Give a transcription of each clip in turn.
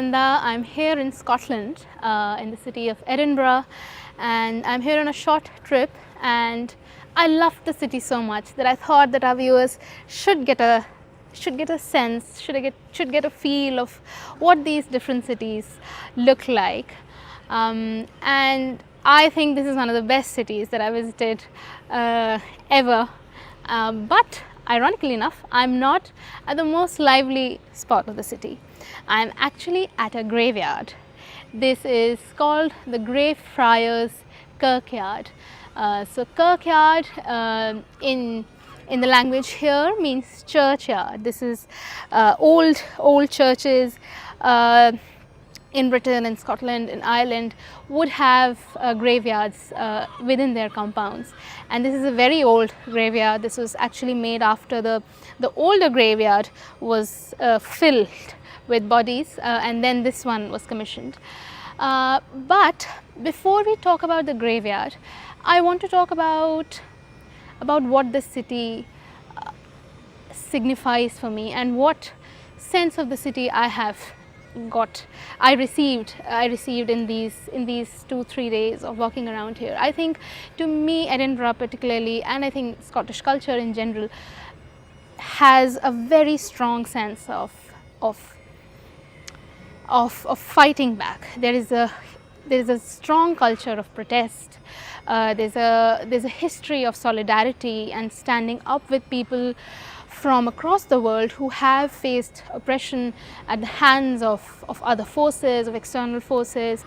Vrinda. I'm here in Scotland, in the city of Edinburgh, and I'm here on a short trip, and I love the city so much that I thought that our viewers should get a sense, should get a feel of what these different cities look like. And I think this is one of the best cities that I visited ever. But ironically enough, I'm not at the most lively spot of the city. I'm actually at a graveyard. This is called the Greyfriars Kirkyard. So kirkyard in the language here means churchyard. This is old churches in Britain, in Scotland, in Ireland would have graveyards within their compounds, and this is a very old graveyard. This was actually made after the older graveyard was filled with bodies, and then this one was commissioned. But before we talk about the graveyard, I want to talk about what the city signifies for me and what sense of the city I received in these 2-3 days of walking around here. I think to me Edinburgh particularly, and I think Scottish culture in general, has a very strong sense of fighting back. There is a strong culture of protest. There's a history of solidarity and standing up with people from across the world who have faced oppression at the hands of other forces, of external forces.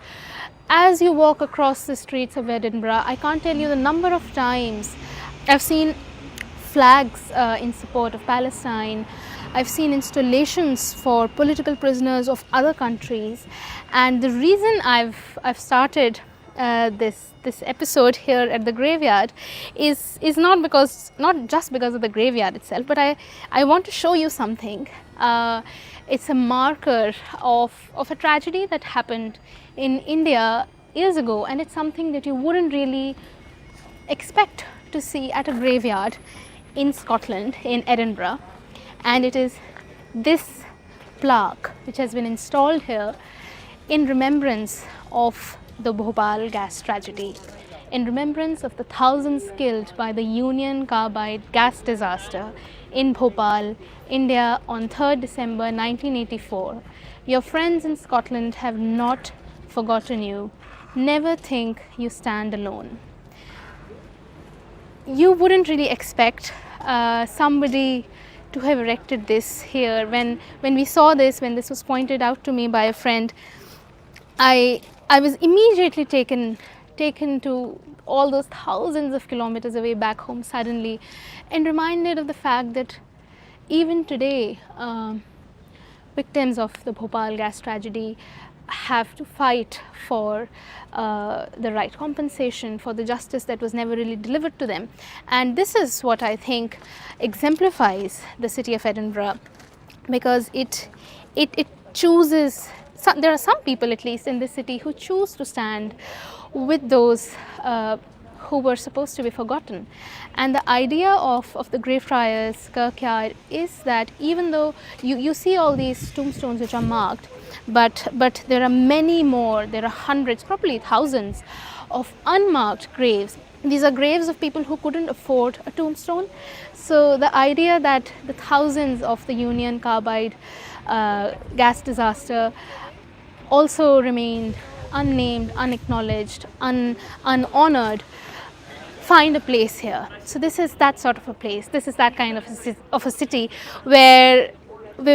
As you walk across the streets of Edinburgh, I can't tell you the number of times I've seen flags in support of Palestine. I've seen installations for political prisoners of other countries, and the reason I've started this episode here at the graveyard is not just because of the graveyard itself, but I want to show you something. It's a marker of a tragedy that happened in India years ago, and it's something that you wouldn't really expect to see at a graveyard in Scotland, in Edinburgh. And it is this plaque which has been installed here in remembrance of the Bhopal gas tragedy, in remembrance of the thousands killed by the Union Carbide gas disaster in Bhopal, India on 3rd December 1984. Your friends in Scotland have not forgotten you. Never think you stand alone. You wouldn't really expect somebody to have erected this here. When we saw this, when this was pointed out to me by a friend, I was immediately taken to all those thousands of kilometers away back home suddenly, and reminded of the fact that even today victims of the Bhopal gas tragedy have to fight for the right compensation, for the justice that was never really delivered to them. And this is what I think exemplifies the city of Edinburgh, because it chooses. There are some people, at least in this city, who choose to stand with those who were supposed to be forgotten. And the idea of the Greyfriars Kirkyard is that even though you see all these tombstones which are marked, but there are many more, there are hundreds, probably thousands of unmarked graves. These are graves of people who couldn't afford a tombstone. So the idea that the thousands of the Union Carbide gas disaster also remained unnamed, unacknowledged, unhonored, find a place here. So this is that sort of a place. This is that kind of a city where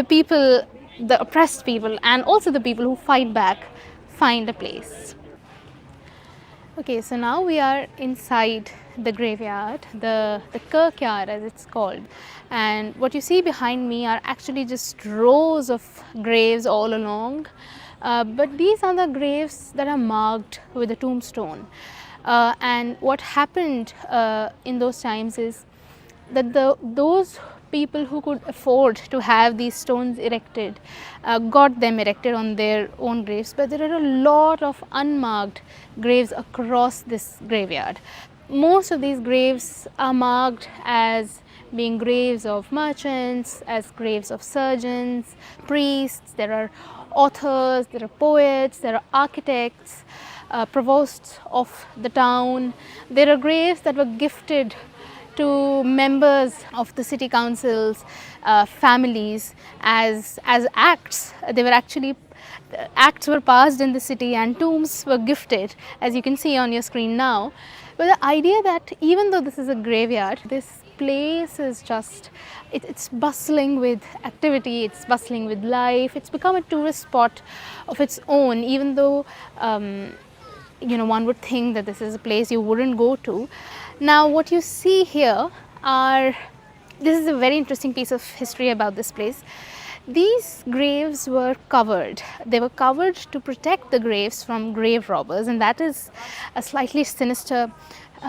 people, the oppressed people, and also the people who fight back, find a place. Okay, so now we are inside the graveyard, the kirkyard as it's called, and what you see behind me are actually just rows of graves all along. But these are the graves that are marked with a tombstone. And what happened in those times is that those people who could afford to have these stones erected got them erected on their own graves. But there are a lot of unmarked graves across this graveyard. most of these graves are marked as being graves of merchants, as graves of surgeons, priests. There are authors, there are poets, there are architects, provosts of the town. There are graves that were gifted to members of the city councils, families as acts. They were actually acts were passed in the city and tombs were gifted, as you can see on your screen now. But the idea that even though this is a graveyard, this place is just, it's bustling with activity, it's bustling with life, it's become a tourist spot of its own, even though one would think that this is a place you wouldn't go to. Now what you see here this is a very interesting piece of history about this place. These graves were covered. They were covered to protect the graves from grave robbers, and that is a slightly sinister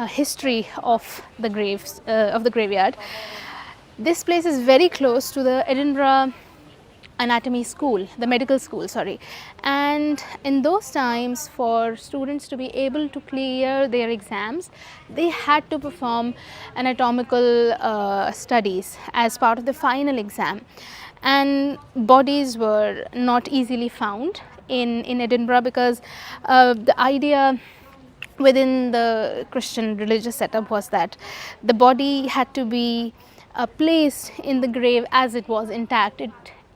history of the graves, of the graveyard. This place is very close to the Edinburgh anatomy school, the medical school, sorry. And in those times, for students to be able to clear their exams, they had to perform anatomical studies as part of the final exam. And bodies were not easily found in Edinburgh, because the idea within the Christian religious setup was that the body had to be placed in the grave as it was intact.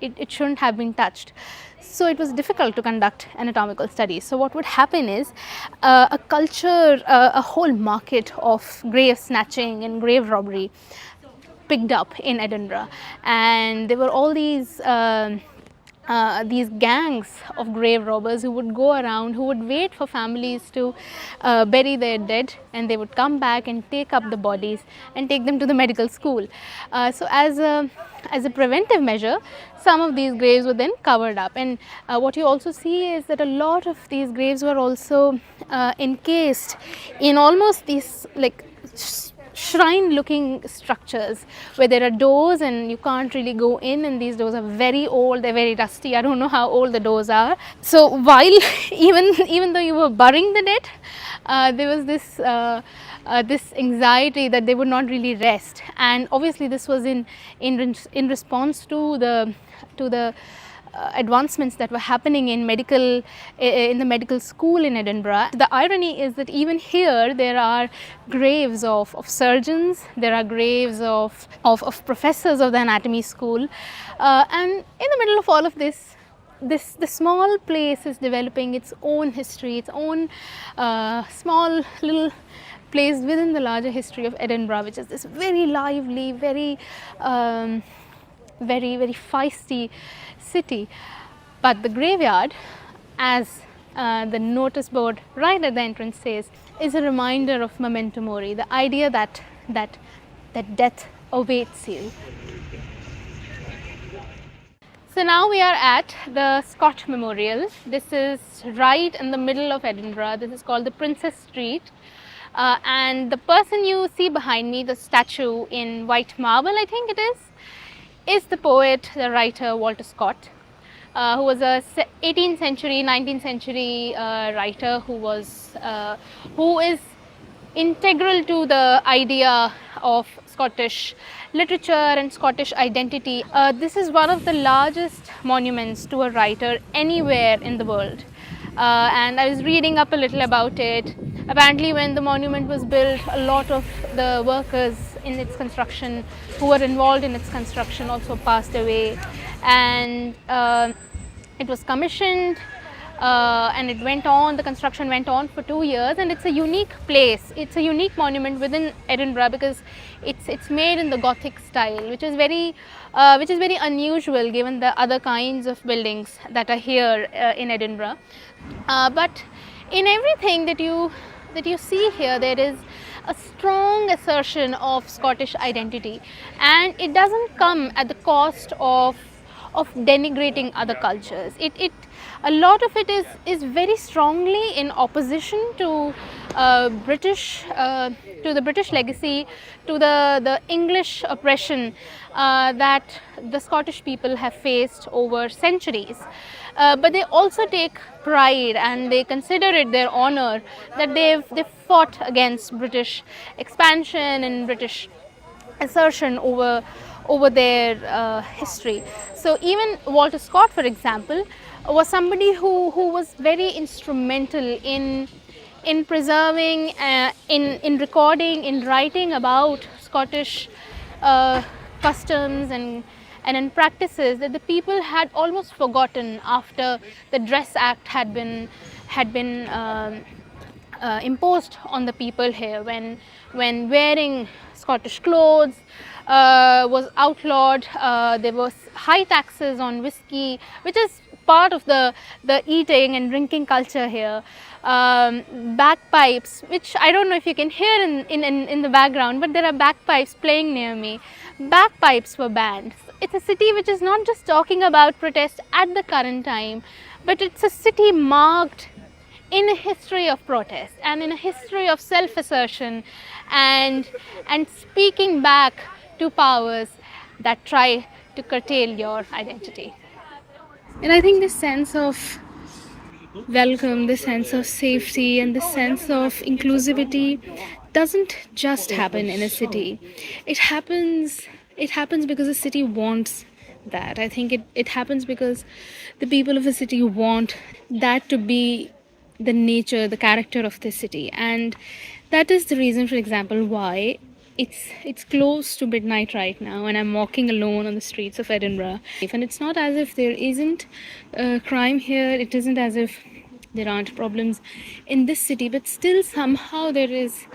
It shouldn't have been touched. So it was difficult to conduct anatomical studies. So what would happen is a culture, a whole market of grave snatching and grave robbery picked up in Edinburgh, and there were all these gangs of grave robbers who would go around, who would wait for families to bury their dead, and they would come back and take up the bodies and take them to the medical school. So as a preventive measure, some of these graves were then covered up, and what you also see is that a lot of these graves were also encased in almost these like shrine looking structures where there are doors and you can't really go in, and these doors are very old, they're very rusty. I don't know how old the doors are. So while even though you were burying the dead, there was this anxiety that they would not really rest, and obviously this was in response to the advancements that were happening in the medical school in Edinburgh. The irony is that even here there are graves of surgeons, there are graves of professors of the anatomy school, and in the middle of all of this, the small place is developing its own history, its own small little place within the larger history of Edinburgh, which is this very lively, very feisty city. But the graveyard, as the notice board right at the entrance says, is a reminder of memento mori, the idea that death awaits you. So now we are at the Scott Memorial. This is right in the middle of Edinburgh. This is called the Princess Street. And the person you see behind me, the statue in white marble, I think it is the poet, the writer Walter Scott, who was a 18th century, 19th century writer who is integral to the idea of Scottish literature and Scottish identity. This is one of the largest monuments to a writer anywhere in the world. And I was reading up a little about it. Apparently when the monument was built, a lot of the workers in its construction who were involved in its construction also passed away, and it was commissioned and the construction went on for 2 years, and it's a unique place. It's a unique monument within Edinburgh because it's made in the Gothic style, which is very unusual given the other kinds of buildings that are here in Edinburgh. But in everything that you see here, there is a strong assertion of Scottish identity, and it doesn't come at the cost of denigrating other cultures. a lot of it is very strongly in opposition to British to the British legacy, to the English oppression that the Scottish people have faced over centuries. But they also take pride and they consider it their honor that they've fought against British expansion and British assertion over their history. So even Walter Scott, for example, was somebody who was very instrumental in preserving, in recording, in writing about Scottish customs and in practices that the people had almost forgotten after the Dress Act had been imposed on the people here, when wearing Scottish clothes was outlawed. There was high taxes on whiskey, which is part of the eating and drinking culture here. Bagpipes, which I don't know if you can hear in the background, but there are bagpipes playing near me. Bagpipes were banned. It's a city which is not just talking about protest at the current time, but it's a city marked in a history of protest and in a history of self-assertion and speaking back to powers that try to curtail your identity. And I think this sense of welcome, this sense of safety and this sense of inclusivity doesn't just happen in a city. It happens because the city wants that. I think it happens because the people of a city want that to be the nature, the character of the city. And that is the reason, for example, why it's close to midnight right now and I'm walking alone on the streets of Edinburgh. And it's not as if there isn't crime here, it isn't as if there aren't problems in this city, but still somehow there is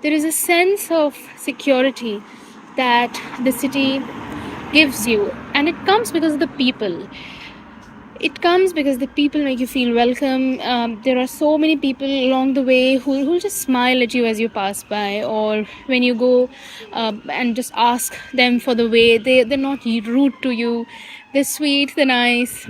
a sense of security that the city gives you, and it comes because of the people. It comes because the people make you feel welcome. There are so many people along the way who just smile at you as you pass by, or when you go and just ask them for the way. They're not rude to you. They're sweet, they're nice.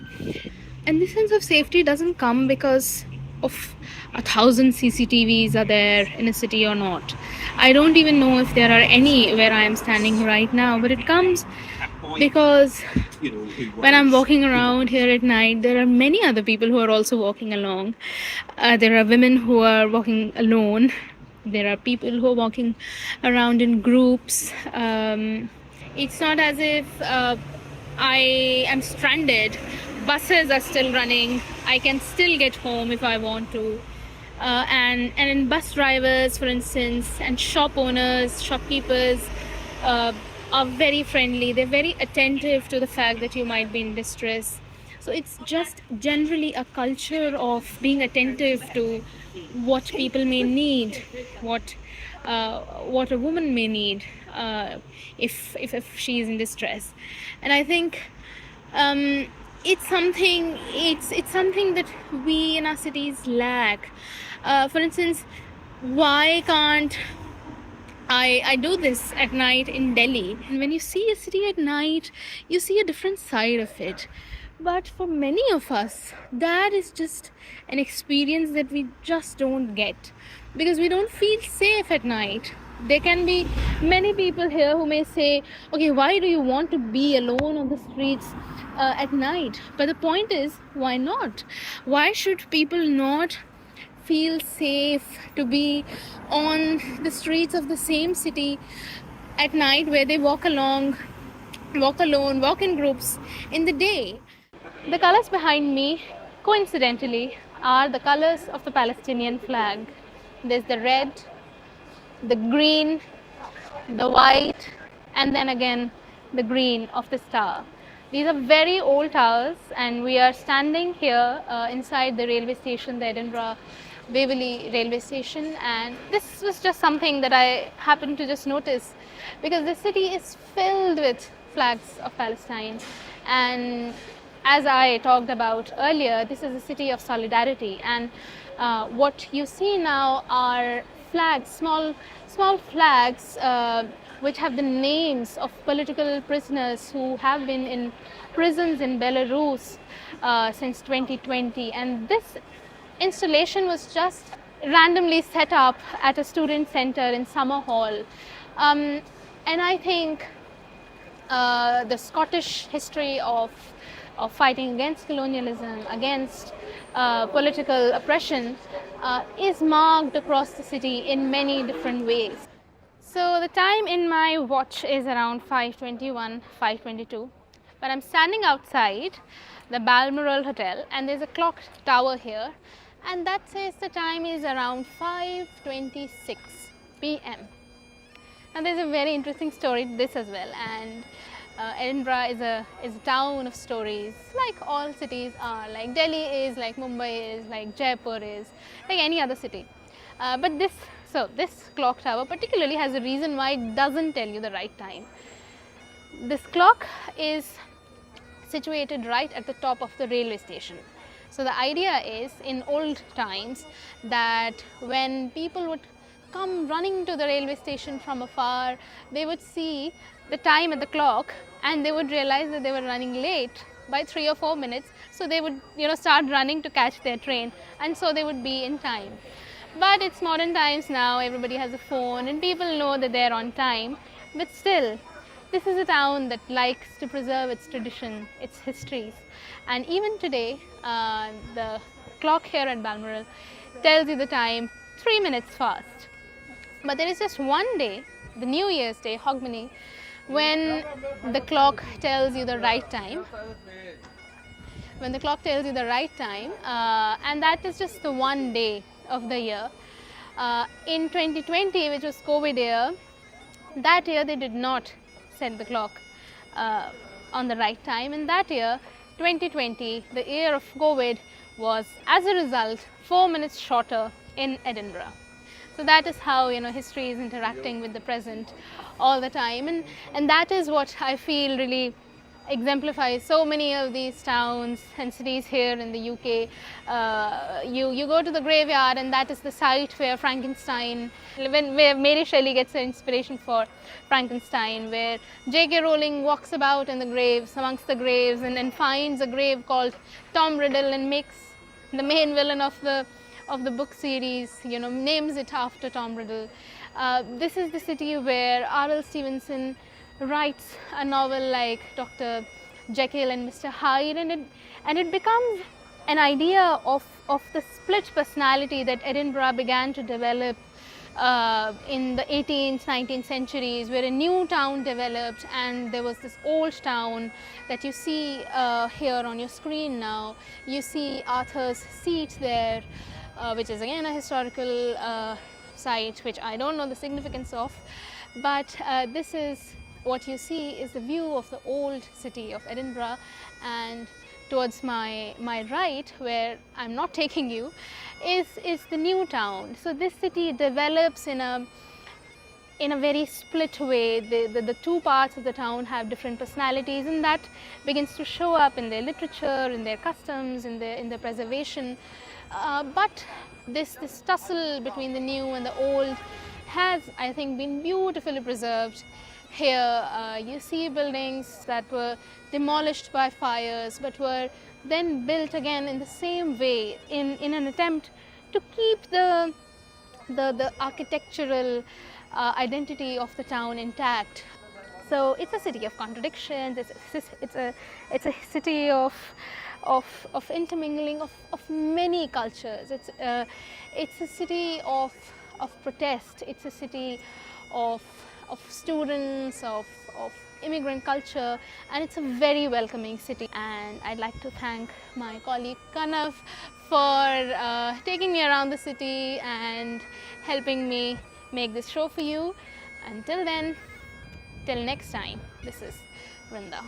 And this sense of safety doesn't come because of 1,000 CCTVs are there in a city or not. I don't even know if there are any where I am standing right now, but it comes because when I'm walking around here at night, there are many other people who are also walking along. There are women who are walking alone. There are people who are walking around in groups. It's not as if I am stranded. Buses are still running. I can still get home if I want to. And in bus drivers, for instance, and shop owners, shopkeepers are very friendly. They're very attentive to the fact that you might be in distress. So it's just generally a culture of being attentive to what people may need, what a woman may need if she is in distress. And I think it's something that we in our cities lack. For instance, why can't I do this at night in Delhi? And when you see a city at night, you see a different side of it. But for many of us, that is just an experience that we just don't get, because we don't feel safe at night. There can be many people here who may say, okay, why do you want to be alone on the streets at night? But the point is, why not? Why should people not feel safe to be on the streets of the same city at night, where they walk alone, walk in groups in the day? The colors behind me, coincidentally, are the colors of the Palestinian flag. There's the red, the green, the white, and then again the green of the star. These are very old towers, and we are standing here inside the railway station, the Edinburgh Waverley railway station, and this was just something that I happened to just notice, because the city is filled with flags of Palestine. And as I talked about earlier, this is a city of solidarity, and what you see now are flags, small flags which have the names of political prisoners who have been in prisons in Belarus since 2020, and this installation was just randomly set up at a student center in Summer Hall. And I think the Scottish history of fighting against colonialism, against political oppression, is marked across the city in many different ways. So the time in my watch is around 5:21, 5:22, but I'm standing outside the Balmoral Hotel, and there's a clock tower here, and that says the time is around 5:26 p.m. Now there's a very interesting story to this as well, and Edinburgh is a town of stories, like all cities are, like Delhi is, like Mumbai is, like Jaipur is, like any other city. But this clock tower particularly has a reason why it doesn't tell you the right time. This clock is situated right at the top of the railway station. So the idea is, in old times, that when people would come running to the railway station from afar, they would see the time at the clock and they would realize that they were running late by 3 or 4 minutes, so they would start running to catch their train, and so they would be in time. But it's modern times now, everybody has a phone and people know that they're on time, but still this is a town that likes to preserve its tradition, its histories, and even today the clock here at Balmoral tells you the time 3 minutes fast. But there is just one day, the New Year's Day, Hogmanay, when the clock tells you the right time. When the clock tells you the right time, and that is just the one day of the year. In 2020, which was COVID year, that year they did not set the clock on the right time, and that year, 2020, the year of COVID, was as a result 4 minutes shorter in Edinburgh. So that is how history is interacting with the present all the time, and that is what I feel really exemplifies so many of these towns and cities here in the UK. You go to the graveyard, and that is the site where Frankenstein, where Mary Shelley gets her inspiration for Frankenstein, where J.K. Rowling walks about in the graves, amongst the graves, and finds a grave called Tom Riddle and makes the main villain of the book series, names it after Tom Riddle. This is the city where R.L. Stevenson writes a novel like Dr. Jekyll and Mr. Hyde, and it becomes an idea of the split personality that Edinburgh began to develop in the 18th, 19th centuries, where a new town developed, and there was this old town that you see here on your screen now. You see Arthur's Seat there, which is again a historical site, which I don't know the significance of, but this is what you see is the view of the old city of Edinburgh, and towards my right, where I'm not taking you, is the new town. So this city develops in a very split way. The two parts of the town have different personalities, and that begins to show up in their literature, in their customs, in their preservation. But this tussle between the new and the old has, I think, been beautifully preserved. Here you see buildings that were demolished by fires, but were then built again in the same way, in an attempt to keep the architectural identity of the town intact. So it's a city of contradictions. It's a city of intermingling of many cultures. It's a city of protest. It's a city of students, of immigrant culture, and it's a very welcoming city. And I'd like to thank my colleague Kanav for taking me around the city and helping me make this show for you. Until then, till next time, this is Vrinda.